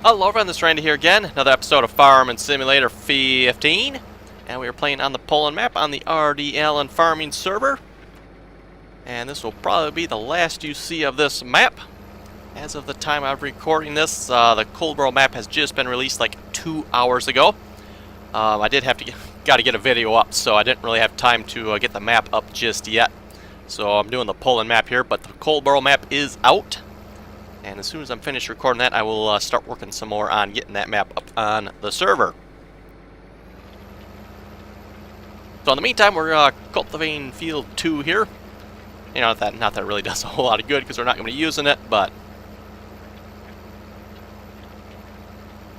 Hello everyone, this is Randy here again. Another episode of Farming Simulator 15. And we are playing on the Poland map on the RDAllen farming server. And this will probably be the last you see of this map. As of the time I'm recording this, the Coldborough map has just been released like 2 hours ago. I did have to get a video up, so I didn't really have time to get the map up just yet. So I'm doing the Poland map here, but the Coldborough map is out. And as soon as I'm finished recording that, I will start working some more on getting that map up on the server. So in the meantime, we're cultivating field 2 here. You know, not that it really does a whole lot of good because we're not going to be using it, but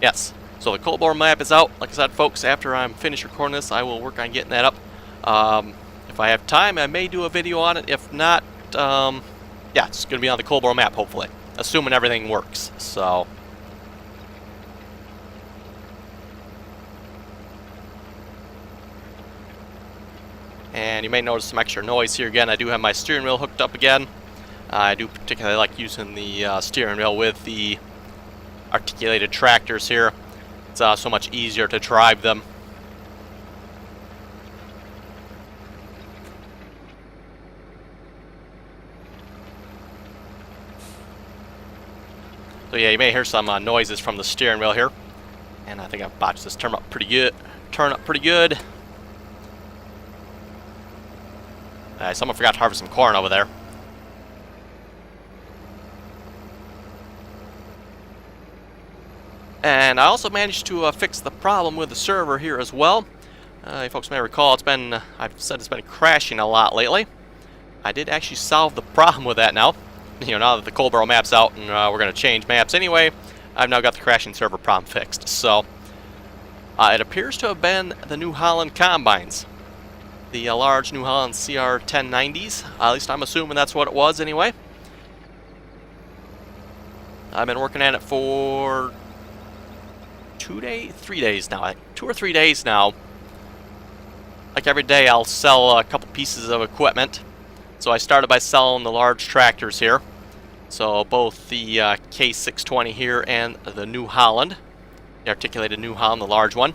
yes. So the Coldborough map is out. Like I said, folks, after I'm finished recording this, I will work on getting that up. If I have time, I may do a video on it. If not, yeah, it's going to be on the Coldborough map, hopefully. Assuming everything works, so. And you may notice some extra noise here again. I do have my steering wheel hooked up again. I do particularly like using the steering wheel with the articulated tractors here. It's so much easier to drive them. So yeah, you may hear some noises from the steering wheel here, and I think I've botched this turn up pretty good. Someone forgot to harvest some corn over there. And I also managed to fix the problem with the server here as well. You folks may recall I've said it's been crashing a lot lately. I did actually solve the problem with that now. You know, now that the Coldborough map's out and we're going to change maps anyway, I've now got the crashing server problem fixed. So, it appears to have been the New Holland combines. The large New Holland CR1090s. At least I'm assuming that's what it was anyway. I've been working at it for 3 days now. 2 or 3 days now. Like every day I'll sell a couple pieces of equipment. So I started by selling the large tractors here. So both the K620 here and the New Holland. The articulated New Holland, the large one.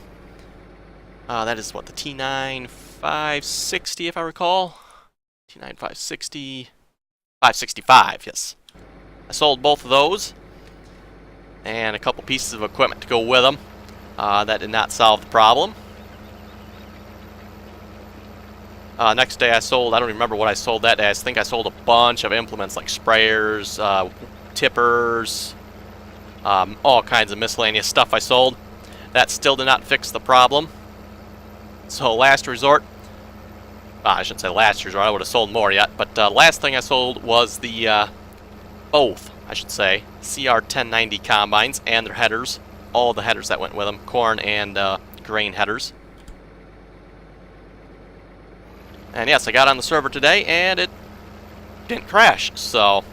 That is what, the T9560 if I recall. T9560. 565, yes. I sold both of those. And a couple pieces of equipment to go with them. That did not solve the problem. Next day I sold, I don't remember what I sold that day. I think I sold a bunch of implements like sprayers, tippers, all kinds of miscellaneous stuff I sold. That still did not fix the problem. So last resort, I shouldn't say last resort, I would have sold more yet, but last thing I sold was the, both, I should say, CR1090 combines and their headers. All the headers that went with them, corn and grain headers. And yes, I got on the server today, and it didn't crash, so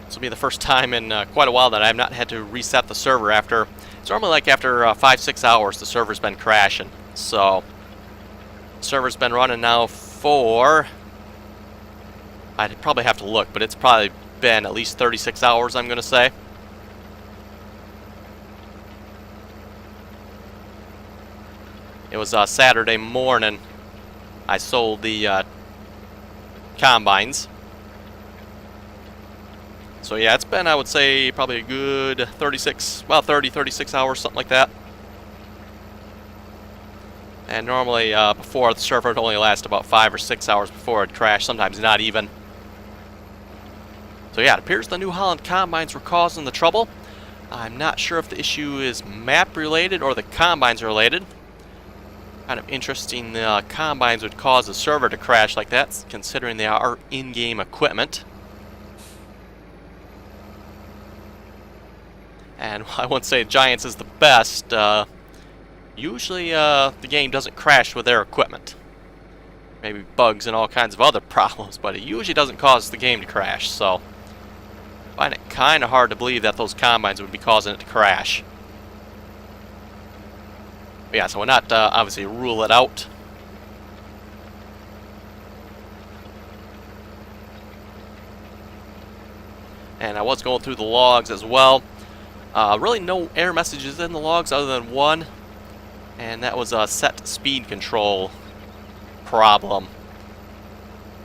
this will be the first time in quite a while that I have not had to reset the server after. It's normally like after 5-6 hours the server's been crashing. So the server's been running now for, I'd probably have to look, but it's probably been at least 36 hours, I'm going to say. It was Saturday morning. I sold the combines. So yeah, it's been, I would say, probably a good 36 hours, something like that. And normally before the server would only last about 5 or 6 hours before it crashed, sometimes not even. So yeah, it appears the New Holland combines were causing the trouble. I'm not sure if the issue is map related or the combines related. Kind of interesting the combines would cause the server to crash like that, considering they are in-game equipment. And I wouldn't say Giants is the best. Usually the game doesn't crash with their equipment. Maybe bugs and all kinds of other problems, but it usually doesn't cause the game to crash. So I find it kind of hard to believe that those combines would be causing it to crash. But yeah, so we'll not obviously rule it out. And I was going through the logs as well. Really no error messages in the logs other than one, and that was a set speed control problem.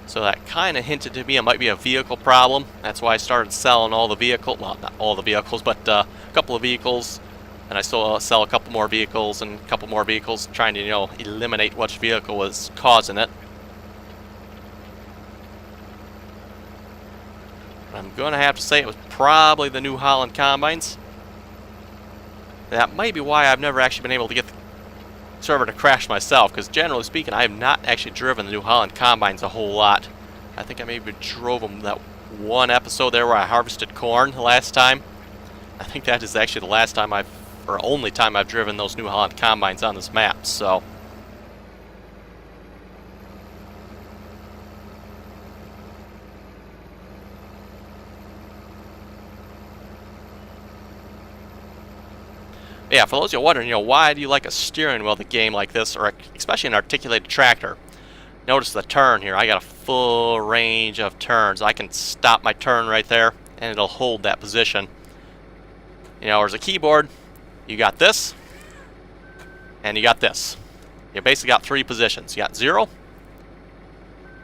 So that kind of hinted to me it might be a vehicle problem. That's why I started selling all the vehicles. Well, not all the vehicles, but a couple of vehicles. And I still sell a couple more vehicles and a couple more vehicles, trying to, eliminate which vehicle was causing it. I'm going to have to say it was probably the New Holland combines. That might be why I've never actually been able to get the server to crash myself, because generally speaking, I have not actually driven the New Holland combines a whole lot. I think I maybe drove them that one episode there where I harvested corn the last time. I think that is actually the last time or only time I've driven those New Holland combines on this map, so. Yeah, for those of you wondering, why do you like a steering wheel in a game like this, or especially an articulated tractor? Notice the turn here. I got a full range of turns. I can stop my turn right there, and it'll hold that position. There's a keyboard. You got this, and you got this. You basically got three positions. You got 0,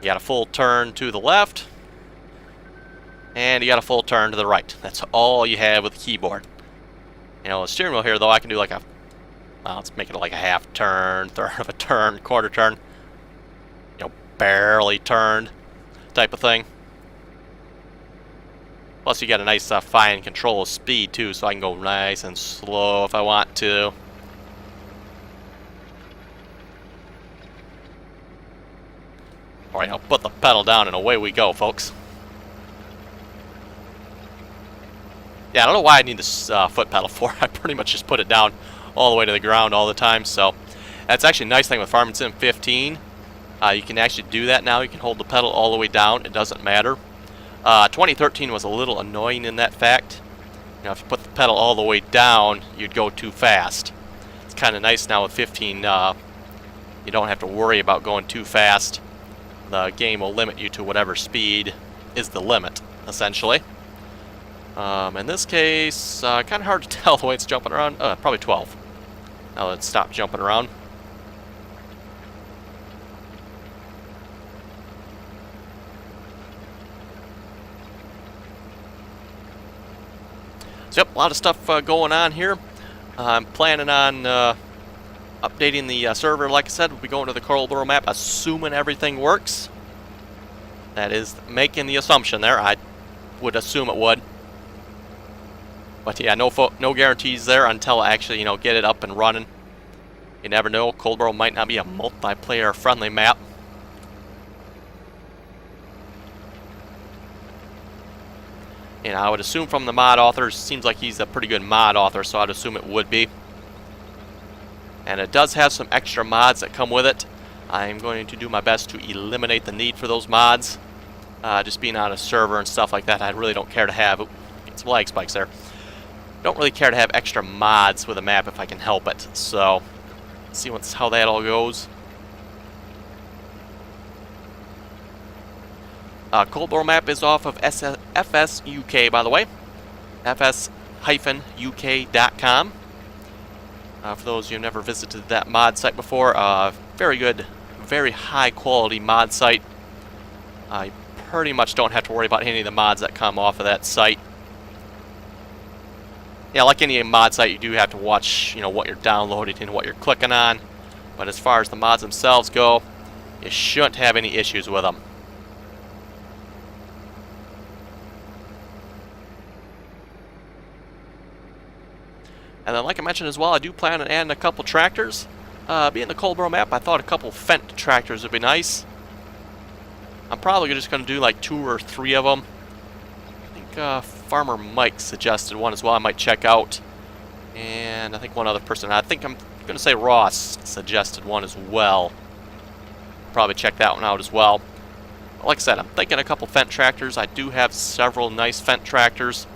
you got a full turn to the left, and you got a full turn to the right. That's all you have with the keyboard. A steering wheel here, though, I can do like let's make it like a half turn, third of a turn, quarter turn, barely turned type of thing. Plus, you get a nice fine control of speed, too, so I can go nice and slow if I want to. Alright, I'll put the pedal down and away we go, folks. Yeah, I don't know why I need this foot pedal for. I pretty much just put it down all the way to the ground all the time. So that's actually a nice thing with Farming Sim 15. You can actually do that now. You can hold the pedal all the way down. It doesn't matter. 2013 was a little annoying in that fact. If you put the pedal all the way down, you'd go too fast. It's kind of nice now with 15. You don't have to worry about going too fast. The game will limit you to whatever speed is the limit, essentially. In this case, kind of hard to tell the way it's jumping around. Probably 12. Now let's stop jumping around. So yep, a lot of stuff going on here. I'm planning on updating the server. Like I said, we'll be going to the Coralboro map, assuming everything works. That is making the assumption there. I would assume it would. But yeah, no guarantees there until I actually, get it up and running. You never know. Coralboro might not be a multiplayer-friendly map. And I would assume from the mod author, seems like he's a pretty good mod author, so I'd assume it would be. And it does have some extra mods that come with it. I'm going to do my best to eliminate the need for those mods. Just being on a server and stuff like that, I really don't care to have... Oops, get some lag spikes there. Don't really care to have extra mods with a map if I can help it. So, let's see how that all goes. Coralboro map is off of FS UK, by the way. fs-uk.com. For those of you who have never visited that mod site before, very good, very high quality mod site. You pretty much don't have to worry about any of the mods that come off of that site. Yeah, like any mod site, you do have to watch, what you're downloading and what you're clicking on. But as far as the mods themselves go, you shouldn't have any issues with them. And then, like I mentioned as well, I do plan on adding a couple tractors. Being the Coralboro map, I thought a couple Fendt tractors would be nice. I'm probably just going to do like 2 or 3 of them. I think Farmer Mike suggested one as well I might check out. And I think one other person, I think I'm going to say Ross suggested one as well. Probably check that one out as well. But like I said, I'm thinking a couple Fendt tractors. I do have several nice Fendt tractors.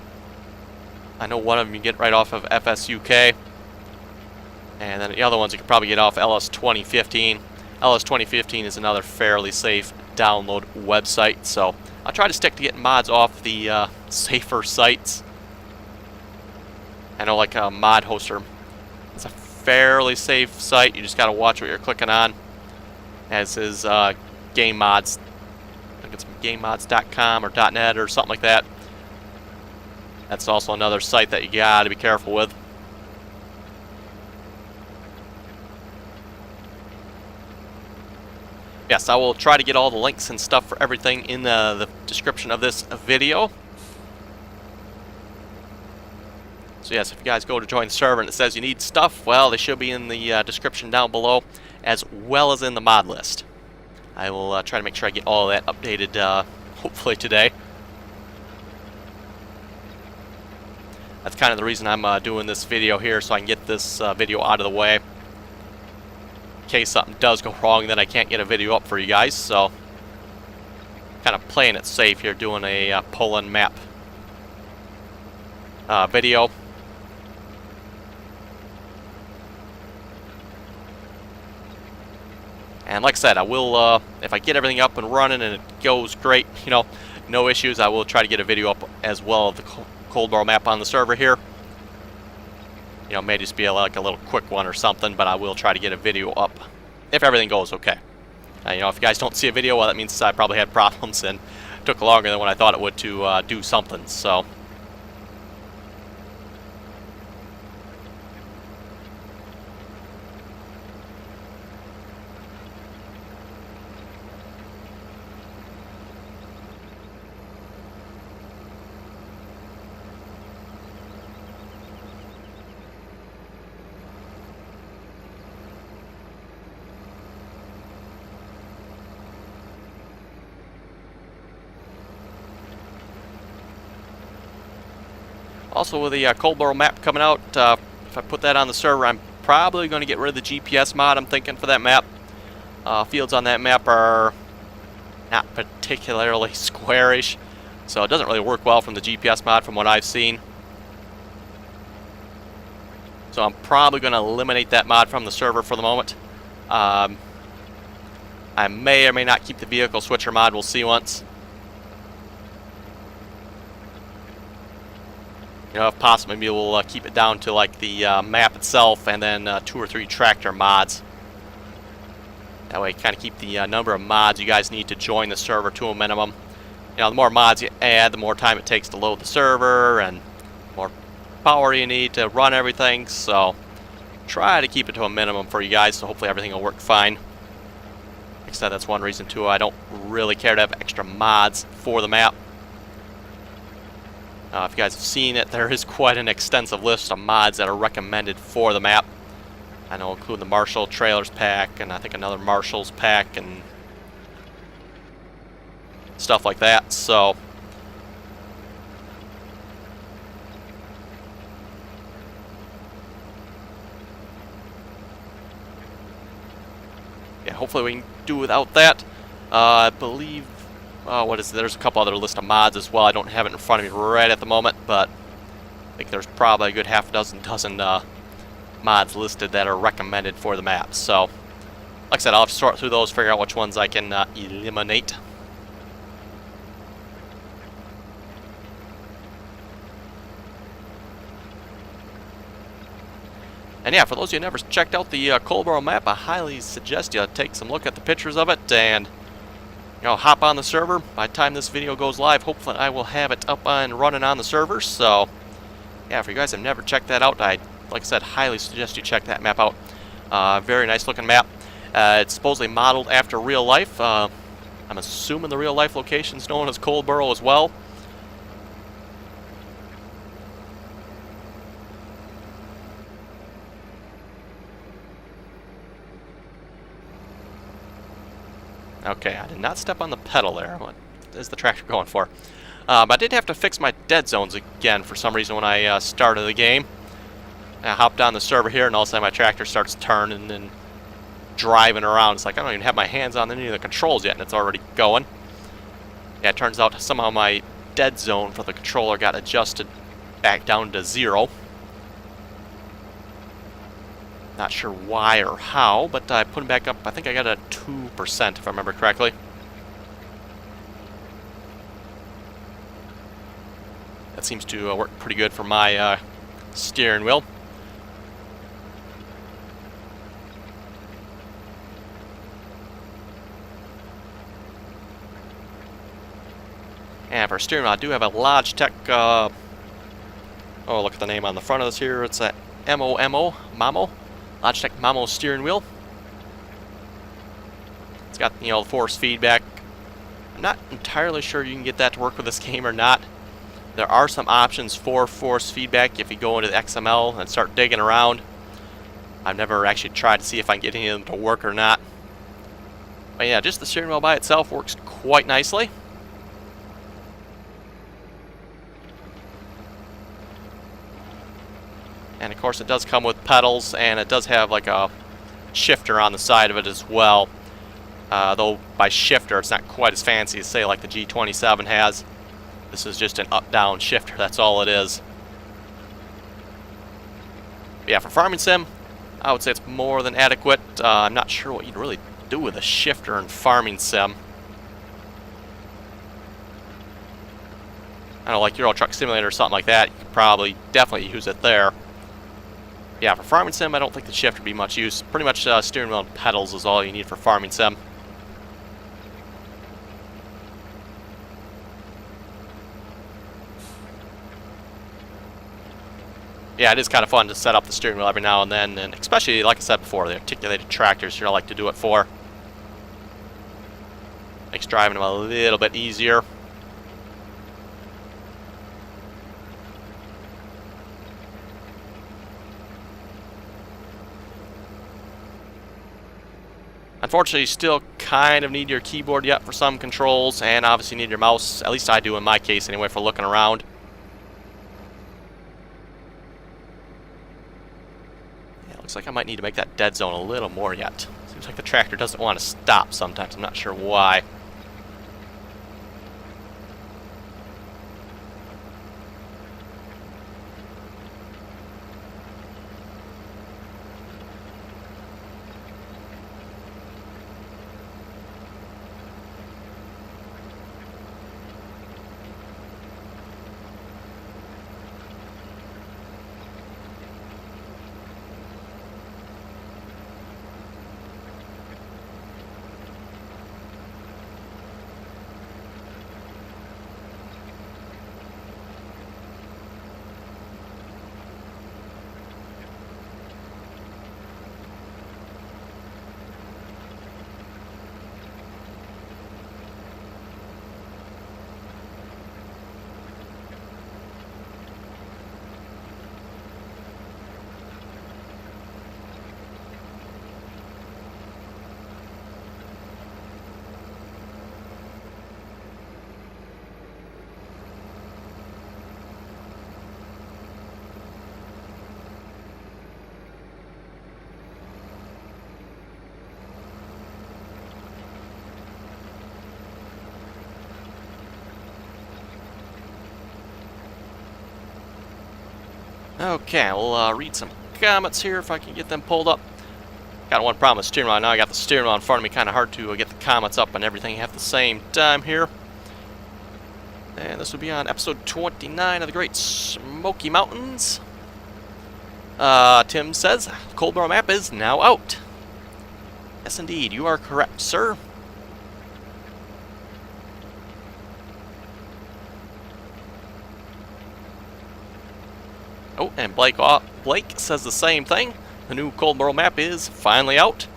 I know one of them you get right off of FSUK. And then the other ones you can probably get off LS 2015. LS 2015 is another fairly safe download website. So I'll try to stick to getting mods off the safer sites. I know like a mod hoster, it's a fairly safe site. You just got to watch what you're clicking on. As is game mods. I think it's gamemods.com or .net or something like that. That's also another site that you got to be careful with. Yes, I will try to get all the links and stuff for everything in the description of this video. So yes, if you guys go to join the server and it says you need stuff, well, they should be in the description down below, as well as in the mod list. I will try to make sure I get all of that updated, hopefully today. That's kind of the reason I'm doing this video here, so I can get this video out of the way. In case something does go wrong, then I can't get a video up for you guys, so kind of playing it safe here, doing a Poland map video. And like I said, I will, if I get everything up and running and it goes great, you know, no issues, I will try to get a video up as well of the cold barrel map on the server here. You know, it may just be like a little quick one or something, but I will try to get a video up if everything goes okay. You know, if you guys don't see a video, well, that means I probably had problems and took longer than what I thought it would to do something, so. Also, with the cold barrel map coming out, if I put that on the server, I'm probably going to get rid of the GPS mod, I'm thinking, for that map. Fields on that map are not particularly squarish, so it doesn't really work well from the GPS mod from what I've seen. So I'm probably going to eliminate that mod from the server for the moment. I may or may not keep the vehicle switcher mod, we'll see once. You know, if possible, maybe we'll keep it down to like the map itself and then 2 or 3 tractor mods. That way, kind of keep the number of mods you guys need to join the server to a minimum. You know, the more mods you add, the more time it takes to load the server and more power you need to run everything. So, try to keep it to a minimum for you guys, so hopefully everything will work fine. Like I said, that's one reason too I don't really care to have extra mods for the map. If you guys have seen it, there is quite an extensive list of mods that are recommended for the map. I know, include the Marshall Trailers pack, and I think another Marshall's pack, and stuff like that. So, yeah, hopefully we can do without that. I believe. What is it? There's a couple other list of mods as well. I don't have it in front of me right at the moment, but I think there's probably a good half dozen mods listed that are recommended for the map. So, like I said, I'll have to sort through those, figure out which ones I can eliminate. And yeah, for those of you who never checked out the cold barrel map, I highly suggest you take some look at the pictures of it and, you know, hop on the server. By the time this video goes live, hopefully I will have it up and running on the server. So, yeah, if you guys have never checked that out, like I said, highly suggest you check that map out. Very nice looking map. It's supposedly modeled after real life. I'm assuming the real life location's known as Cold Barrel as well. Okay, I did not step on the pedal there. What is the tractor going for? But I did have to fix my dead zones again for some reason when I started the game. I hopped on the server here, and all of a sudden my tractor starts turning and driving around. It's like I don't even have my hands on any of the controls yet, and it's already going. Yeah, it turns out somehow my dead zone for the controller got adjusted back down to 0. Not sure why or how, but I put him back up. I think I got a 2%, if I remember correctly. That seems to work pretty good for my steering wheel. And for steering wheel, I do have a Logitech, oh, look at the name on the front of this here. It's a Mamo, Logitech Mamo steering wheel. It's got, you know, force feedback. I'm not entirely sure you can get that to work with this game or not. There are some options for force feedback if you go into the XML and start digging around. I've never actually tried to see if I can get any of them to work or not. But yeah, just the steering wheel by itself works quite nicely. And of course it does come with pedals, and it does have like a shifter on the side of it as well. Though by shifter it's not quite as fancy as say like the G27 has. This is just an up-down shifter, that's all it is. But yeah, for farming sim, I would say it's more than adequate. I'm not sure what you'd really do with a shifter in farming sim. I don't know, like Euro Truck Simulator or something like that, you could probably definitely use it there. Yeah, for farming sim, I don't think the shift would be much use. Pretty much steering wheel and pedals is all you need for farming sim. Yeah, it is kind of fun to set up the steering wheel every now and then, and especially, like I said before, the articulated tractors here I like to do it for. Makes driving them a little bit easier. Unfortunately, you still kind of need your keyboard yet for some controls, and obviously you need your mouse. At least I do in my case anyway, for looking around. Yeah, looks like I might need to make that dead zone a little more yet. Seems like the tractor doesn't want to stop sometimes. I'm not sure why. Okay, we'll read some comments here if I can get them pulled up. Got one problem with steering wheel. Now I got the steering wheel in front of me, kind of hard to get the comments up and everything at the same time here. And this will be on episode 29 of the Great Smoky Mountains. Tim says, Coldborough map is now out. Yes, indeed, you are correct, sir. Oh, and Blake says the same thing. The new Coldborough map is finally out.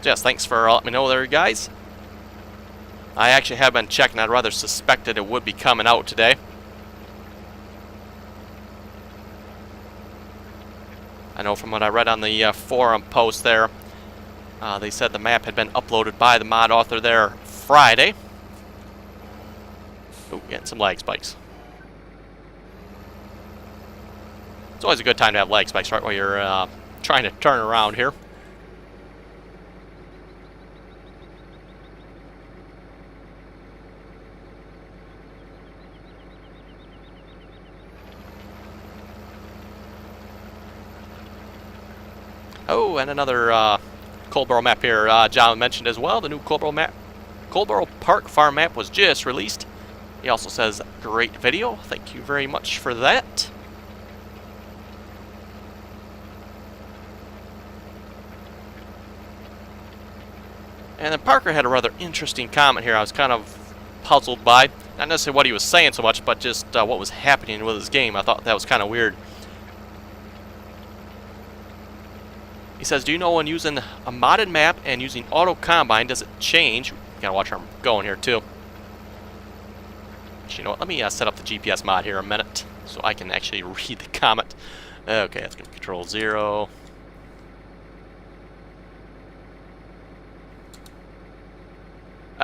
Yes, thanks for letting me know there, guys. I actually have been checking. I'd rather suspected it would be coming out today. I know from what I read on the forum post there, they said the map had been uploaded by the mod author there Friday. Oh, getting some lag spikes. It's always a good time to have lag spikes right while you're trying to turn around here. Oh, and another Coldborough map here. John mentioned as well, the new Coldborough map. Coldborough Park Farm map was just released. He also says, great video. Thank you very much for that. And then Parker had a rather interesting comment here I was kind of puzzled by. Not necessarily what he was saying so much, but just what was happening with his game. I thought that was kind of weird. He says, do you know when using a modded map and using auto combine, does it change? Gotta watch where I'm going here too. Actually, you know what? Let me set up the GPS mod here a minute so I can actually read the comment. Okay, that's going to control 0.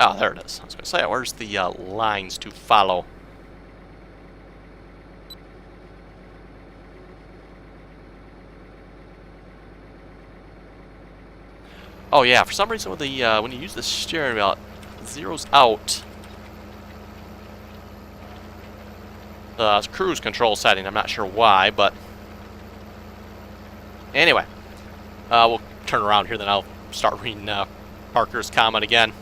Oh, there it is. I was going to say, where's the lines to follow? Oh yeah, for some reason with the when you use the steering wheel, it zeroes out the cruise control setting. I'm not sure why, but anyway, we'll turn around here, then I'll start reading Parker's comment again.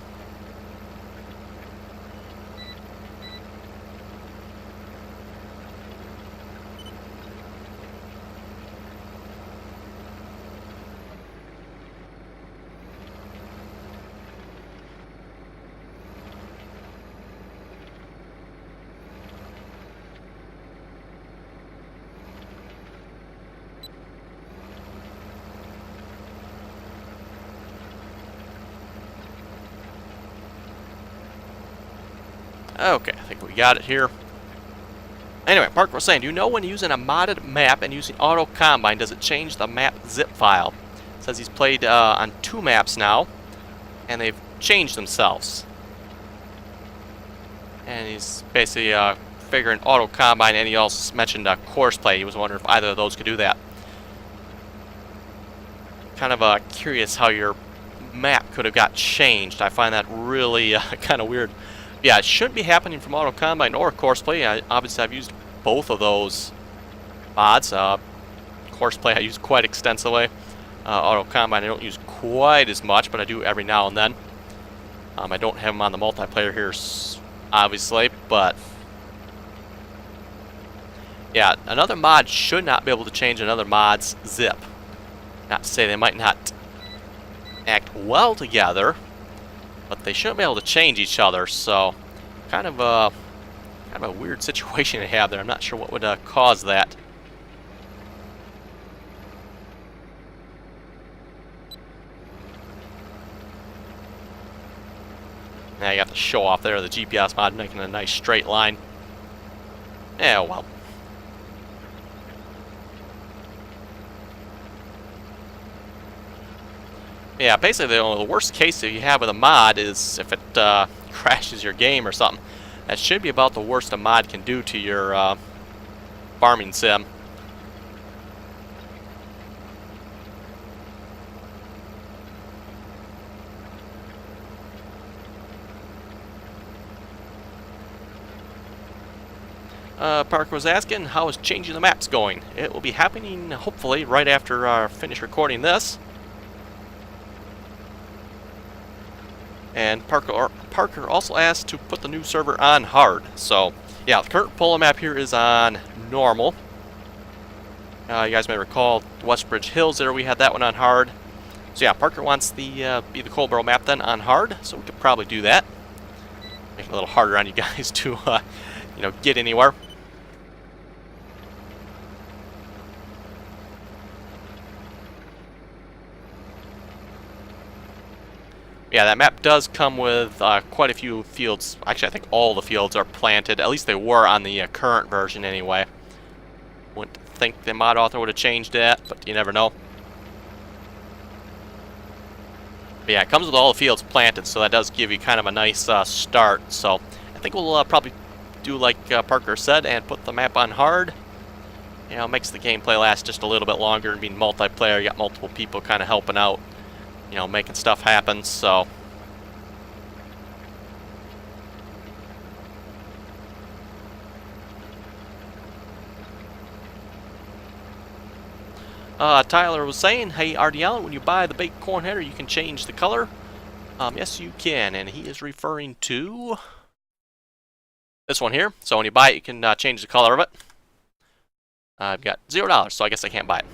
Okay, I think we got it here. Anyway, Parker was saying, do you know when using a modded map and using auto combine, does it change the map zip file? It says he's played on 2 maps now, and they've changed themselves. And he's basically figuring auto combine, and he also mentioned course play. He was wondering if either of those could do that. Kind of curious how your map could have got changed. I find that really kind of weird. Yeah, it shouldn't be happening from auto combine or course play. Obviously, I've used both of those mods. Course play I use quite extensively. Auto combine I don't use quite as much, but I do every now and then. I don't have them on the multiplayer here, obviously, but yeah, another mod should not be able to change another mod's zip. Not to say they might not act well together, but they shouldn't be able to change each other, so kind of a weird situation to have there. I'm not sure what would cause that. Now you have to show off there the GPS mod making a nice straight line. Yeah, well. Yeah, basically the worst case that you have with a mod is if it crashes your game or something. That should be about the worst a mod can do to your farming sim. Parker was asking, how is changing the maps going? It will be happening, hopefully, right after I finish recording this. And Parker also asked to put the new server on hard. So, yeah, the current polo map here is on normal. You guys may recall Westbridge Hills there, we had that one on hard. So yeah, Parker wants the be the Colborough map then on hard, so we could probably do that. Make it a little harder on you guys to, you know, get anywhere. Yeah, that map does come with quite a few fields. Actually, I think all the fields are planted. At least they were on the current version anyway. Wouldn't think the mod author would have changed that, but you never know. But yeah, it comes with all the fields planted, so that does give you kind of a nice start. So I think we'll probably do like Parker said and put the map on hard. You know, it makes the gameplay last just a little bit longer, and being multiplayer, you got multiple people kind of helping out. You know, making stuff happen, so. Tyler was saying, hey RDAllen, when you buy the baked corn header, you can change the color. Yes, you can, and he is referring to This one here. So when you buy it, you can change the color of it. I've got $0, so I guess I can't buy it.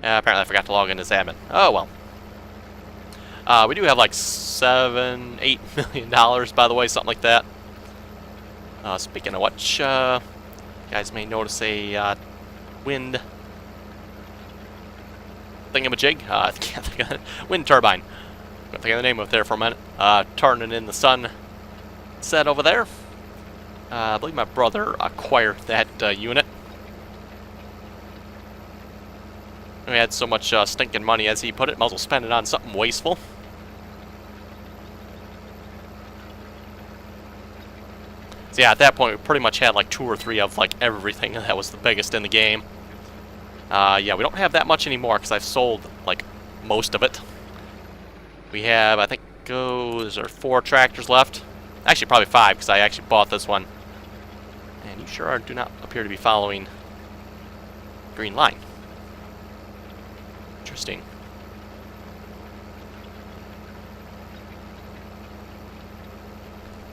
Apparently I forgot to log in as admin. Oh well. We do have like $7-8 million, by the way, something like that. Speaking of which, you guys may notice a wind thingamajig. Can't think of it. Wind turbine. Couldn't think of the name of it there for a minute. Turning in the sun set over there. I believe my brother acquired that unit. We had so much stinking money, as he put it, might as well spend it on something wasteful. So yeah, at that point, we pretty much had like 2 or 3 of like everything that was the biggest in the game. Yeah, we don't have that much anymore because I've sold like most of it. We have, I think, there's 4 tractors left. Actually, probably 5 because I actually bought this one. And you sure do not appear to be following green line. Interesting.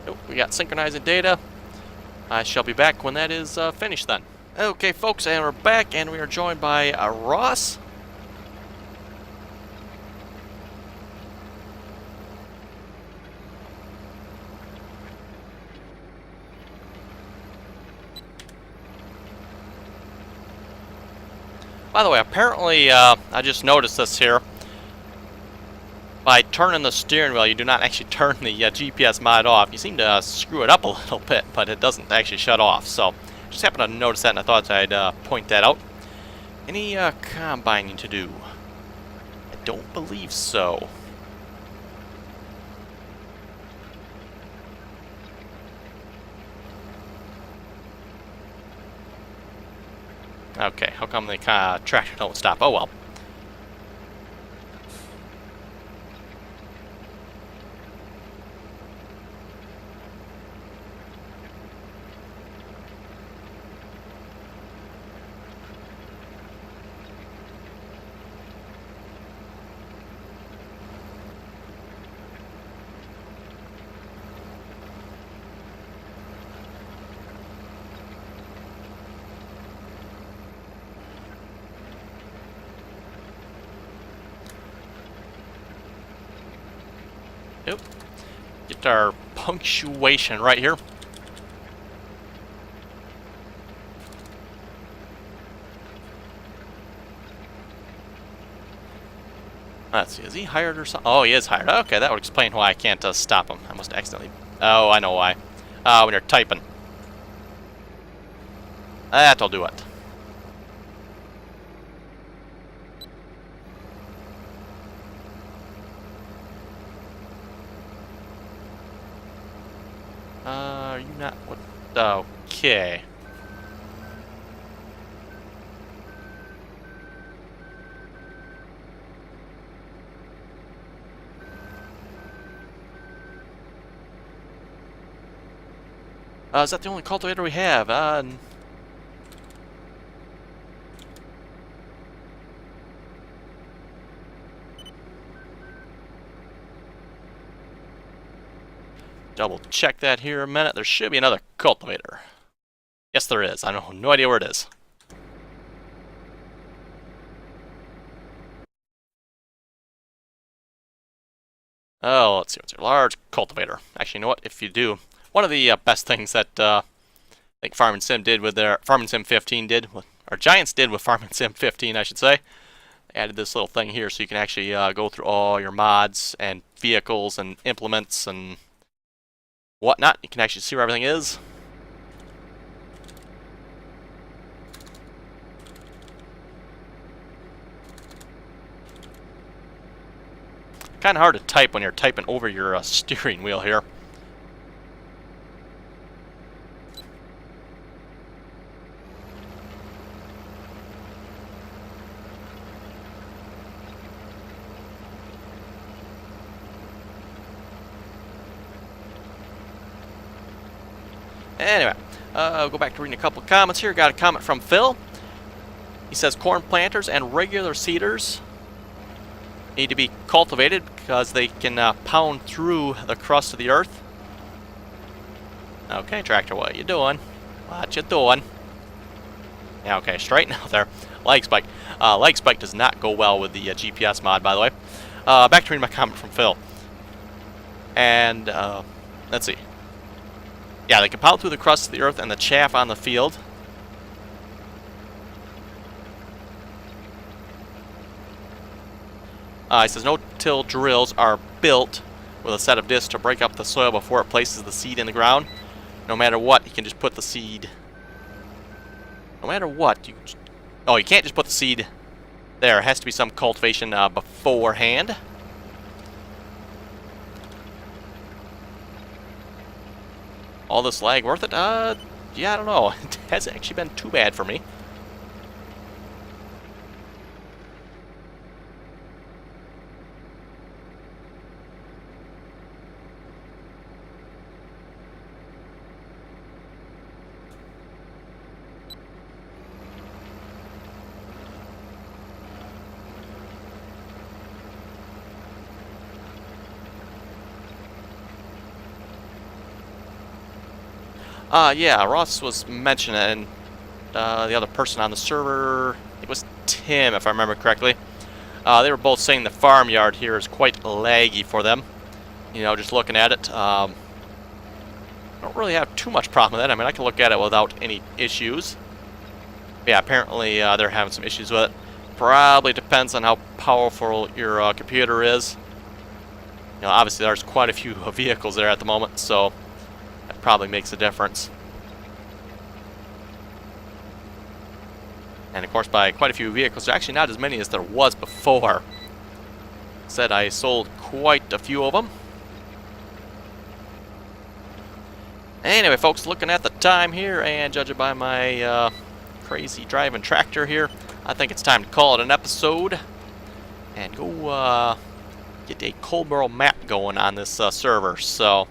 Nope, we got synchronizing data. I shall be back when that is finished then. Okay, folks, and we're back, and we are joined by Ross. By the way, apparently, I just noticed this here. By turning the steering wheel, you do not actually turn the GPS mod off. You seem to screw it up a little bit, but it doesn't actually shut off. So, just happened to notice that, and I thought I'd point that out. Any combining to do? I don't believe so. Okay, how come the tractor don't stop? Oh well. Nope. Get our punctuation right here. Let's see, is he hired or something? Oh, he is hired. Okay, that would explain why I can't stop him. I must have accidentally... Oh, I know why. When you're typing. That'll do it. Are you not... What? Okay. Is that the only cultivator we have? Double check that here a minute. There should be another cultivator. Yes, there is. I have no idea where it is. Oh, let's see what's here. Large cultivator. Actually, you know what? If you do, one of the best things that I think Farming Sim did with their Farming Sim 15 did, or Giants did with Farming Sim 15, I should say. They added this little thing here so you can actually go through all your mods and vehicles and implements and whatnot. You can actually see where everything is. Kind of hard to type when you're typing over your steering wheel here. Anyway, I'll go back to reading a couple of comments here. Got a comment from Phil. He says corn planters and regular seeders need to be cultivated because they can pound through the crust of the earth. Okay, tractor, what you doing? What you doing? Yeah, okay, straighten out there. Leg spike. Leg spike does not go well with the GPS mod, by the way. Back to reading my comment from Phil. And, let's see. Yeah, they can pound through the crust of the earth and the chaff on the field. He says no-till drills are built with a set of discs to break up the soil before it places the seed in the ground. No matter what, you can just put the seed... No matter what, you can't just put the seed there. It has to be some cultivation beforehand. All this lag worth it? Yeah, I don't know. It hasn't actually been too bad for me. Yeah, Ross was mentioning the other person on the server, it was Tim, if I remember correctly. They were both saying the farmyard here is quite laggy for them. You know, just looking at it. I don't really have too much problem with that. I mean, I can look at it without any issues. Yeah, apparently they're having some issues with it. Probably depends on how powerful your computer is. You know, obviously there's quite a few vehicles there at the moment, so that probably makes a difference. And of course, by quite a few vehicles, there's actually not as many as there was before. Said I sold quite a few of them. Anyway, folks, looking at the time here and judging by my crazy driving tractor here, I think it's time to call it an episode and go get a Colborough map going on this server. So,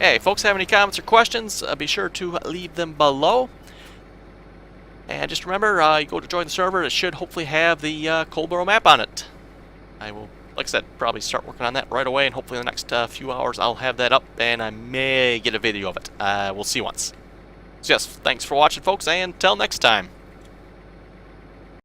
hey, folks, have any comments or questions? Be sure to leave them below. And just remember, you go to join the server, it should hopefully have the Colborough map on it. I will, like I said, probably start working on that right away, and hopefully in the next few hours I'll have that up, and I may get a video of it. We'll see once. So yes, thanks for watching, folks, and until next time.